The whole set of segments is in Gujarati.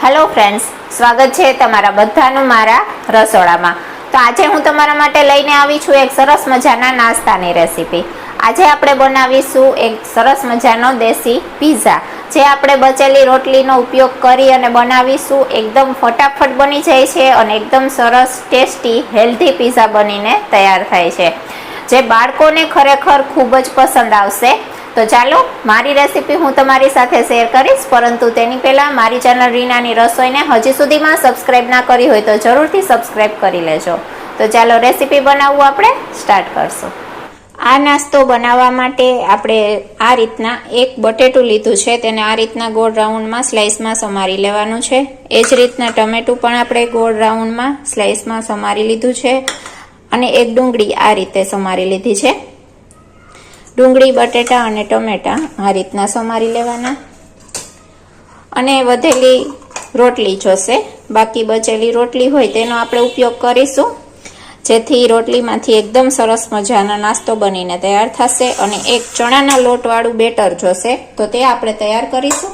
હેલો ફ્રેન્ડ્સ, સ્વાગત છે તમારા બધાનું મારા રસોડામાં। તો આજે હું તમારા માટે લઈને આવી છું એક સરસ મજાના નાસ્તાની રેસીપી। આજે આપણે બનાવીશું એક સરસ મજાનો દેશી પીઝા, જે આપણે બચેલી રોટલીનો ઉપયોગ કરી અને બનાવીશું। એકદમ ફટાફટ બની જાય છે અને એકદમ સરસ ટેસ્ટી હેલ્ધી પીઝા બનીને તૈયાર થાય છે, જે બાળકોને ખરેખર ખૂબ જ પસંદ આવશે। તો ચાલો મારી રેસીપી હું તમારી સાથે શેર કરીશ, પરંતુ તેની પહેલા મારી ચેનલ રીનાની રસોઈને હજી સુધીમાં સબસ્ક્રાઇબ ના કરી હોય તો જરૂરથી સબસ્ક્રાઇબ કરી લેજો। તો ચાલો રેસીપી બનાવવું આપણે સ્ટાર્ટ કરશું। આ નાસ્તો બનાવવા માટે આપણે આ રીતના એક બટેટું લીધું છે, તેને આ રીતના ગોળ રાઉન્ડમાં સ્લાઇસમાં સમારી લેવાનું છે। એ જ રીતના ટમેટું પણ આપણે ગોળ રાઉન્ડમાં સ્લાઇસમાં સમારી લીધું છે, અને એક ડુંગળી આ રીતે સમારી લીધી છે। ડુંગળી, બટેટા અને ટમેટા આ રીતના સમારી લેવાના। અને વધેલી રોટલી જોશે, બાકી બચેલી રોટલી હોય તેનો આપણે ઉપયોગ કરીશું, જેથી રોટલીમાંથી એકદમ સરસ મજાનો નાસ્તો બનીને તૈયાર થશે। અને એક ચણાના લોટવાળું બેટર જોશે, તો તે આપણે તૈયાર કરીશું।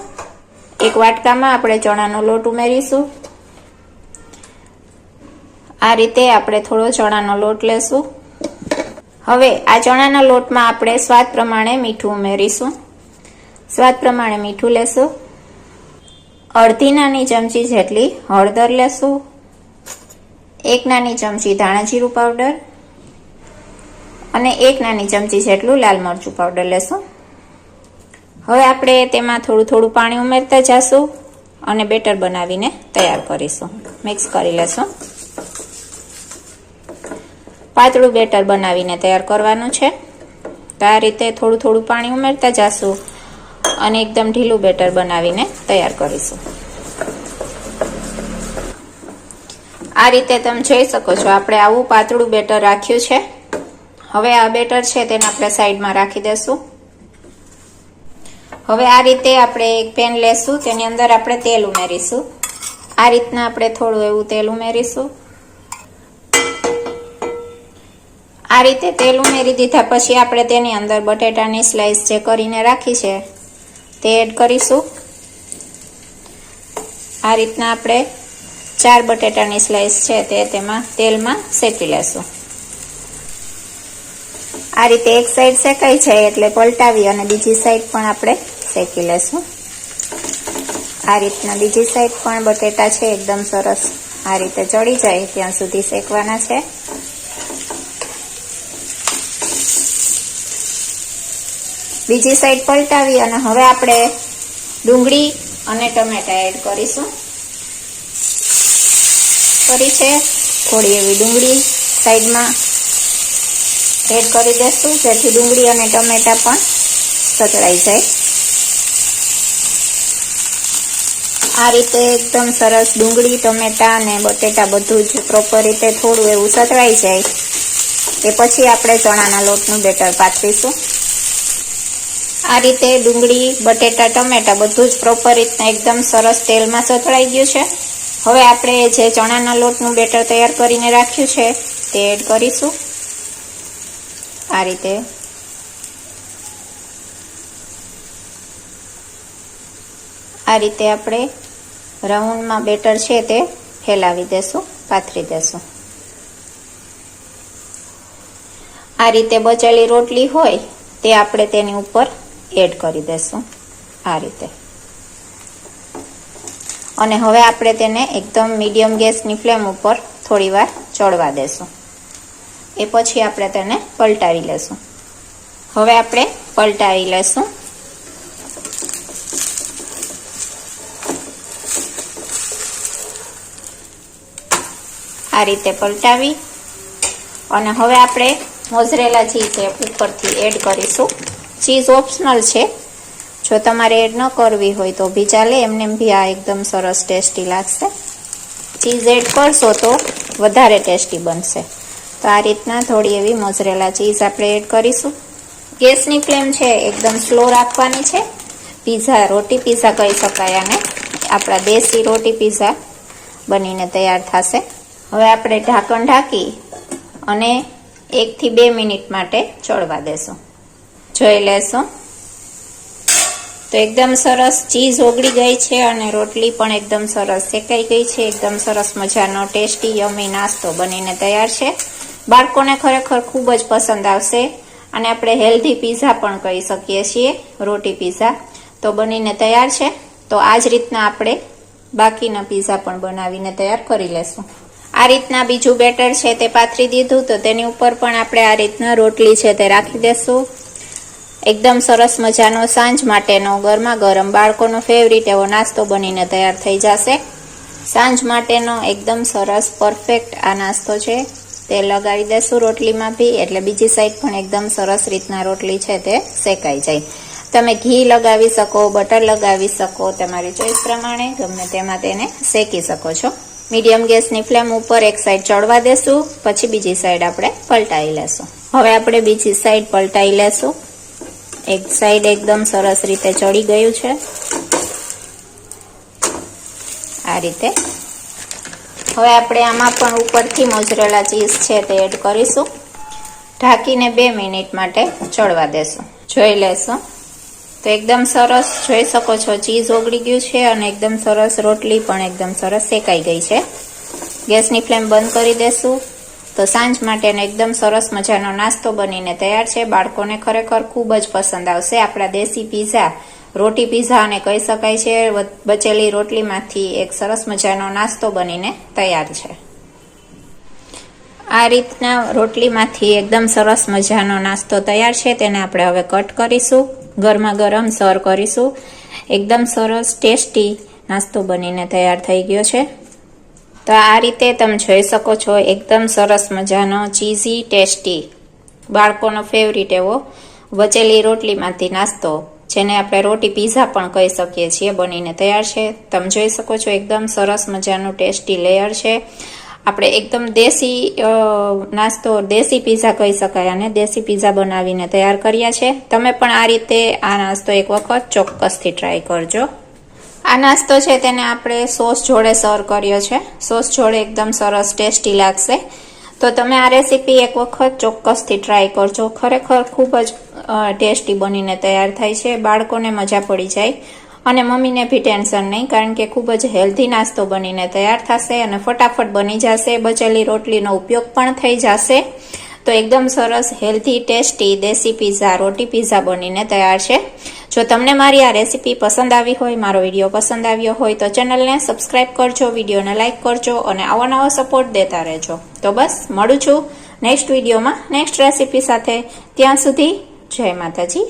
એક વાટકામાં આપણે ચણાનો લોટ ઉમેરીશું। આ રીતે આપણે થોડો ચણાનો લોટ લેશું। હવે આ ચણાના લોટમાં આપણે સ્વાદ પ્રમાણે મીઠું ઉમેરીશું। સ્વાદ પ્રમાણે મીઠું લેશું। અડધી નાની ચમચી જેટલી હળદર લેશું। એક નાની ચમચી ધાણા જીરું પાવડર અને એક નાની ચમચી જેટલું લાલ મરચું પાવડર લેશું। હવે આપણે તેમાં થોડું થોડું પાણી ઉમેરતા જઈશું અને બેટર બનાવીને તૈયાર કરીશું। મિક્સ કરી લેશું। પાતળું બેટર બનાવીને તૈયાર કરવાનું છે। તો આ રીતે થોડું થોડું પાણી ઉમેરતા જઈશું અને એકદમ ઢીલું બેટર બનાવીને તૈયાર કરીશું। આ રીતે તમે જોઈ શકો છો, આપણે આવું પાતળું બેટર રાખ્યું છે। હવે આ બેટર છે તેને આપણે સાઈડમાં રાખી દેશું। હવે આ રીતે આપણે એક પેન લેશું, તેની અંદર આપણે તેલ ઉમેરીશું। આ રીતના આપણે થોડું એવું તેલ ઉમેરીશું। આ રીતે તેલ ઉમેરી દીધા પછી આપણે તેની અંદર બટેટાની સ્લાઇસ જે કરીને રાખી છે તે એડ કરીશું। આ રીતના આપણે 4 બટેટાની સ્લાઇસ છે તે તેમાં તેલમાં શેકી લેશું। આ રીતે એક સાઈડ શેકાઈ જાય એટલે પલટાવી અને બીજી સાઈડ પણ આપણે શેકી લેશું। આ રીતના બીજી સાઈડ પણ બટેટા છે એકદમ સરસ આ રીતે ચડી જાય ત્યાં સુધી શેકવાના છે। બીજી સાઈડ પલટાવી અને હવે આપણે ડુંગળી અને ટમેટા એડ કરીશું। થોડી એવી ડુંગળી સાઈડમાં એડ કરી દેશું, જેથી ડુંગળી અને ટમેટા પણ સતળાઈ જાય। આ રીતે એકદમ સરસ ડુંગળી, ટમેટા અને બટેટા બધું જ પ્રોપર રીતે થોડું એવું સતળાઈ જાય તે પછી આપણે ચણાના લોટનું બેટર પાથરીશું। આ રીતે ડુંગળી, બટેટા, ટમેટા બધું જ પ્રોપર રીતના એકદમ સરસ તેલમાં સતળાઈ ગયું છે। હવે આપણે જે ચણાના લોટનું બેટર તૈયાર કરીને રાખ્યું છે તે એડ કરીશું। આ રીતે આપણે રાઉન્ડમાં બેટર છે તે ફેલાવી દેશું, પાથરી દેશું। આ રીતે બચેલી રોટલી હોય તે આપણે તેની ઉપર એડ કરી દેશું આ રીતે। અને હવે આપણે તેને એકદમ મીડિયમ ગેસની ફ્લેમ ઉપર થોડી વાર ચડવા દેશું। એ પછી આપણે તેને પલટાવી લેશું। હવે આપણે પલટાવી લેશું। આ રીતે પલટાવી અને હવે આપણે મોઝરેલા ચીઝ ઉપરથી એડ કરીશું। ચીઝ ઓપ્શનલ છે, જો તમારે એડ ન કરવી હોય તો બી ચાલે, એમને બી આ એકદમ સરસ ટેસ્ટી લાગશે। ચીઝ એડ કરશો તો વધારે ટેસ્ટી બનશે। તો આ રીતના થોડી એવી મોઝરેલા ચીઝ આપણે એડ કરીશું। ગેસની ફ્લેમ છે એકદમ સ્લો રાખવાની છે। રોટી પીઝા કહી શકાય આને, આપણા દેશી રોટી પીઝા બનીને તૈયાર થશે। હવે આપણે ઢાંકણ ઢાંકી અને 1 થી 2 મિનિટ માટે ચડવા દેશું। જોઈ લેશું તો તો એકદમ સરસ ચીઝ ઓગળી ગઈ છે અને રોટલી પણ એકદમ સરસ શેકાઈ ગઈ છે. એકદમ સરસ મજાનો ટેસ્ટી યમી નાસ્તો બનીને તૈયાર છે. બાળકોને ખરેખર ખૂબ જ પસંદ આવશે અને આપણે હેલ્ધી પીઝા પણ કહી શકીએ છીએ, રોટી પીઝા. તો બનીને તૈયાર છે. તો આ જ રીતના આપણે બાકીના પીઝા પણ બનાવીને તૈયાર કરી લેશું. આ રીતના બીજું બેટર છે તે પાથરી દીધું. તો તેની ઉપર પણ આપણે આ રીતના રોટલી છે તે રાખી દેશું. એકદમ સરસ મજાનો સાંજ માટેનો ગરમા ગરમ બાળકોનો ફેવરિટ એવો નાસ્તો બનીને તૈયાર થઈ જશે. સાંજ માટેનો એકદમ સરસ પરફેક્ટ આ નાસ્તો છે. તે લગાવી દેશું રોટલીમાં બી, એટલે બીજી સાઈડ પણ એકદમ સરસ રીતના રોટલી છે તે શેકાઈ જાય. તમે ઘી લગાવી શકો, બટર લગાવી શકો, તમારી ચોઈસ પ્રમાણે ગમે તેમાં તેને શેકી શકો છો. મીડિયમ ગેસની ફ્લેમ ઉપર એક સાઈડ ચડવા દેશું, પછી બીજી સાઈડ આપણે પલટાઈ લેશું. હવે આપણે બીજી સાઈડ પલટાઈ લેશું. એક સાઈડ એકદમ સરસ રીતે ચડી ગયું છે આ રીતે. હવે આપણે આમાં પણ ઉપરથી મોઝરેલા ચીઝ છે તે એડ કરીશું. ઢાંકીને 2 મિનિટ માટે ચડવા દેશું. જોઈ લેશું તો એકદમ સરસ જોઈ શકો છો ચીઝ ઓગળી ગયું છે અને એકદમ સરસ રોટલી પણ એકદમ સરસ શેકાઈ ગઈ છે. ગેસની ફ્લેમ બંધ કરી દેશું. તો સાંજ માટેનો એકદમ સરસ મજાનો નાસ્તો બનીને તૈયાર છે. બાળકોને ખરેખર ખૂબ જ પસંદ આવશે. આપણા દેશી પીઝા, રોટી પીઝા અને કહી શકાય છે. બચેલી રોટલીમાંથી એક સરસ મજાનો નાસ્તો બનીને તૈયાર છે. આ રીતના રોટલીમાંથી એકદમ સરસ મજાનો નાસ્તો તૈયાર છે. તેને આપણે હવે કટ કરીશું, ગરમા ગરમ સર્વ કરીશું. એકદમ સરસ ટેસ્ટી નાસ્તો બનીને તૈયાર થઈ ગયો છે. તો આ રીતે તમે જોઈ શકો છો એકદમ સરસ મજાનો ચીઝી ટેસ્ટી બાળકોનો ફેવરિટ એવો બચેલી રોટલીમાંથી નાસ્તો, જેને આપણે રોટી પીઝા પણ કહી શકીએ છીએ, બનીને તૈયાર છે. તમે જોઈ શકો છો એકદમ સરસ મજાનું ટેસ્ટી લેયર છે. આપણે એકદમ દેશી નાસ્તો, દેશી પીઝા કહી શકાય અને દેશી પીઝા બનાવીને તૈયાર કર્યા છે. તમે પણ આ રીતે આ નાસ્તો એક વખત ચોક્કસથી ટ્રાય કરજો. આ નાસ્તો છે તેને આપણે સોસ જોડે સર્વ કર્યો છે. સોસ જોડે એકદમ સરસ ટેસ્ટી લાગશે. તો તમે આ રેસીપી એક વખત ચોક્કસથી ટ્રાય કરજો. ખરેખર ખૂબ જ ટેસ્ટી બનીને તૈયાર થાય છે. બાળકોને મજા પડી જાય અને મમ્મીને બી ટેન્શન નહીં, કારણ કે ખૂબ જ હેલ્ધી નાસ્તો બનીને તૈયાર થશે અને ફટાફટ બની જશે. બચેલી રોટલીનો ઉપયોગ પણ થઈ જશે. તો એકદમ સરસ હેલ્ધી ટેસ્ટી દેશી પીઝા, રોટી પીઝા બનીને તૈયાર છે. જો તમને મારી આ રેસીપી પસંદ આવી હોય, મારો વિડીયો પસંદ આવ્યો હોય તો ચેનલને સબસ્ક્રાઈબ કરજો, વિડીયોને લાઈક કરજો અને આવો નવો સપોર્ટ દેતા રહેજો. તો બસ મળું છું નેક્સ્ટ વિડીયોમાં નેક્સ્ટ રેસીપી સાથે. ત્યાં સુધી જય માતાજી.